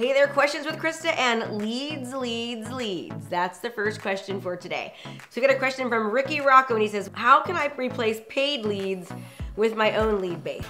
Hey there, questions with Krista and leads, leads, leads. That's the first question for today. So we got a question from Ricky Rocco, and he says, how can I replace paid leads with my own lead base?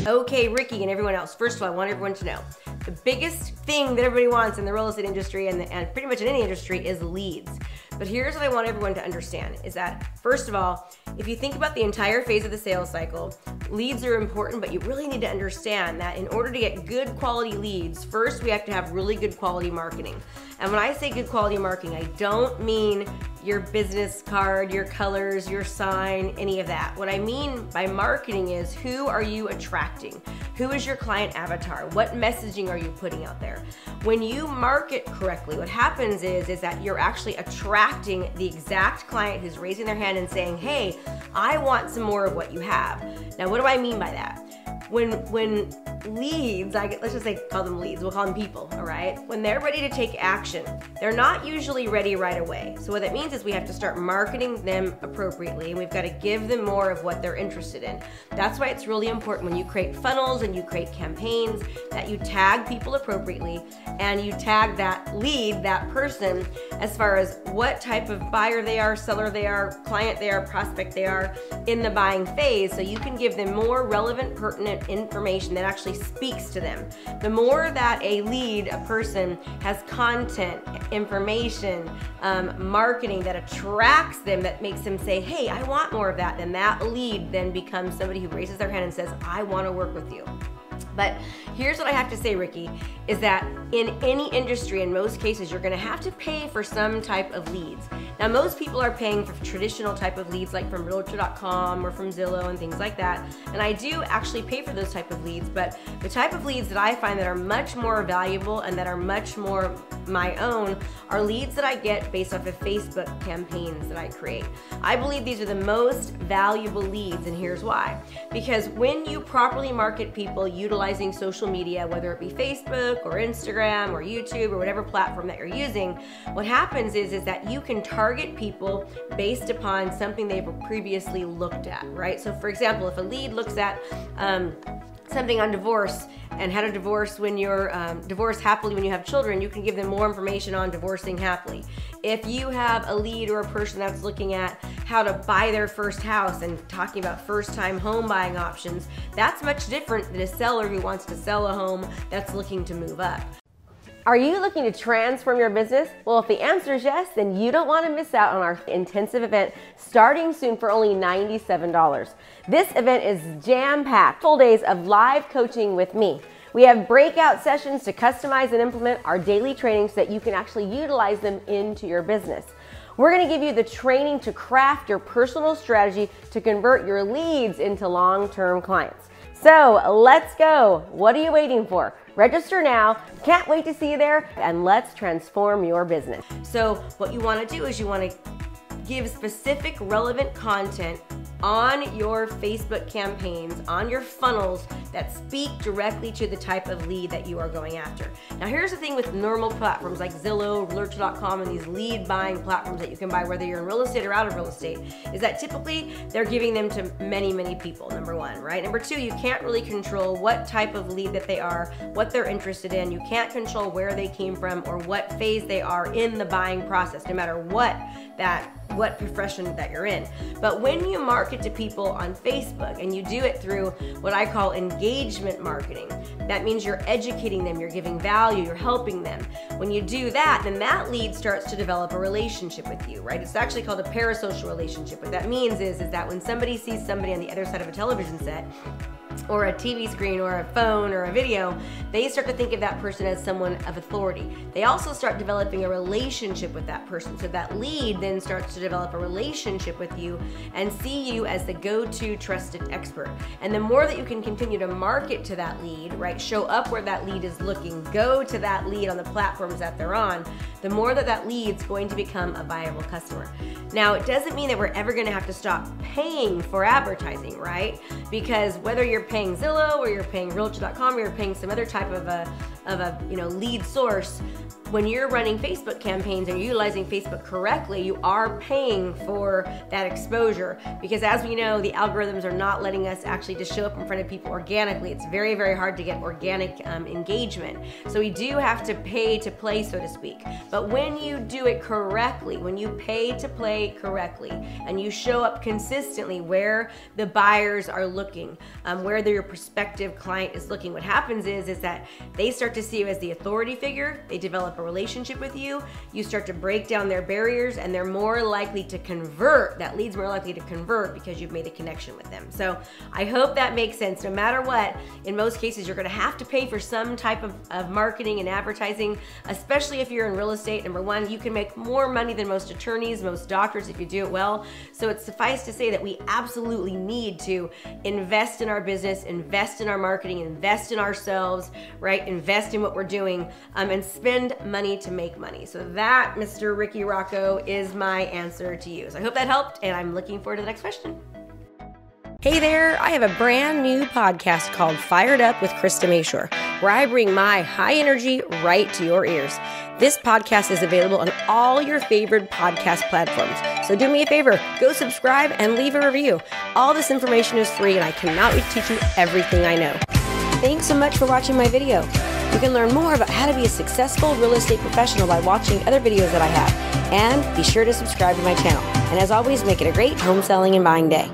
Okay, Ricky and everyone else, first of all, I want everyone to know the biggest thing that everybody wants in the real estate industry and pretty much in any industry is leads. But here's what I want everyone to understand is that, first of all, if you think about the entire phase of the sales cycle, leads are important, but you really need to understand that in order to get good quality leads, first we have to have really good quality marketing. And when I say good quality marketing, I don't mean your business card, your colors, your sign, any of that. What I mean by marketing is who are you attracting? Who is your client avatar? What messaging are you putting out there? When you market correctly, what happens is that you're actually attracting the exact client who's raising their hand and saying, hey, I want some more of what you have. Now, what do I mean by that? When leads, let's just say call them leads, we'll call them people, all right? When they're ready to take action, they're not usually ready right away. So what that means is we have to start marketing them appropriately, and we've got to give them more of what they're interested in. That's why it's really important when you create funnels and you create campaigns that you tag people appropriately and you tag that lead, that person, as far as what type of buyer they are, seller they are, client they are, prospect they are in the buying phase, so you can give them more relevant, pertinent information that actually speaks to them. The more that a lead, a person, has content, information, marketing that attracts them, that makes them say, hey, I want more of that, then that lead then becomes somebody who raises their hand and says, I want to work with you. But here's what I have to say, Ricky, is that in any industry, in most cases, you're gonna have to pay for some type of leads. Now, most people are paying for traditional type of leads, like from Realtor.com or from Zillow and things like that. And I do actually pay for those type of leads, but the type of leads that I find that are much more valuable and that are much more my own are leads that I get based off of Facebook campaigns that I create. I believe these are the most valuable leads, and here's why. Because when you properly market people utilizing social media, whether it be Facebook or Instagram or YouTube or whatever platform that you're using, what happens is that you can target people based upon something they've previously looked at, right? So for example, if a lead looks at something on divorce and how to divorce when you're divorced happily when you have children, you can give them more information on divorcing happily. If you have a lead or a person that's looking at how to buy their first house and talking about first-time home buying options, that's much different than a seller who wants to sell a home that's looking to move up. Are you looking to transform your business? Well, if the answer is yes, then you don't want to miss out on our intensive event starting soon for only $97. This event is jam-packed, full days of live coaching with me. We have breakout sessions to customize and implement our daily trainings so that you can actually utilize them into your business. We're going to give you the training to craft your personal strategy to convert your leads into long-term clients. So let's go. What are you waiting for? Register now. Can't wait to see you there, and let's transform your business. So what you want to do is you want to give specific relevant content on your Facebook campaigns, on your funnels that speak directly to the type of lead that you are going after. Now here's the thing with normal platforms like Zillow, Realtor.com, and these lead buying platforms that you can buy whether you're in real estate or out of real estate, is that typically they're giving them to many, many people, number one, right? Number two, you can't really control what type of lead that they are, what they're interested in. You can't control where they came from or what phase they are in the buying process, no matter what profession that you're in. But when you market to people on Facebook and you do it through what I call engagement marketing, that means you're educating them, you're giving value, you're helping them. When you do that, then that lead starts to develop a relationship with you, right? It's actually called a parasocial relationship. What that means is that when somebody sees somebody on the other side of a television set, or a TV screen or a phone or a video, they start to think of that person as someone of authority. They also start developing a relationship with that person. So that lead then starts to develop a relationship with you and see you as the go-to trusted expert. And the more that you can continue to market to that lead, right, show up where that lead is looking, go to that lead on the platforms that they're on, the more that that lead's going to become a viable customer. Now, it doesn't mean that we're ever gonna have to stop paying for advertising, right? Because whether you're paying Zillow or you're paying Realtor.com or you're paying some other type of lead source, when you're running Facebook campaigns and utilizing Facebook correctly, you are paying for that exposure, because as we know, the algorithms are not letting us actually just show up in front of people organically. It's very, very hard to get organic engagement. So we do have to pay to play, so to speak. But when you do it correctly, when you pay to play correctly, and you show up consistently where the buyers are looking, where your prospective client is looking, what happens is that they start to see you as the authority figure. They develop a relationship with you. You start to break down their barriers, and they're more likely to convert. That lead's more likely to convert because you've made a connection with them. So I hope that makes sense. No matter what, in most cases, you're going to have to pay for some type of marketing and advertising, especially if you're in real estate. Number one, you can make more money than most attorneys, most doctors, if you do it well. So it's suffice to say that we absolutely need to invest in our business, invest in our marketing, invest in ourselves, right? Invest in what we're doing, and spend money to make money. So that, Mr. Ricky Rocco, is my answer to you. So I hope that helped, and I'm looking forward to the next question. Hey there, I have a brand new podcast called Fired Up with Krista Mashore, where I bring my high energy right to your ears. This podcast is available on all your favorite podcast platforms. So do me a favor, go subscribe and leave a review. All this information is free, and I cannot wait to teach you everything I know. Thanks so much for watching my video. You can learn more about how to be a successful real estate professional by watching other videos that I have. And be sure to subscribe to my channel. And as always, make it a great home selling and buying day.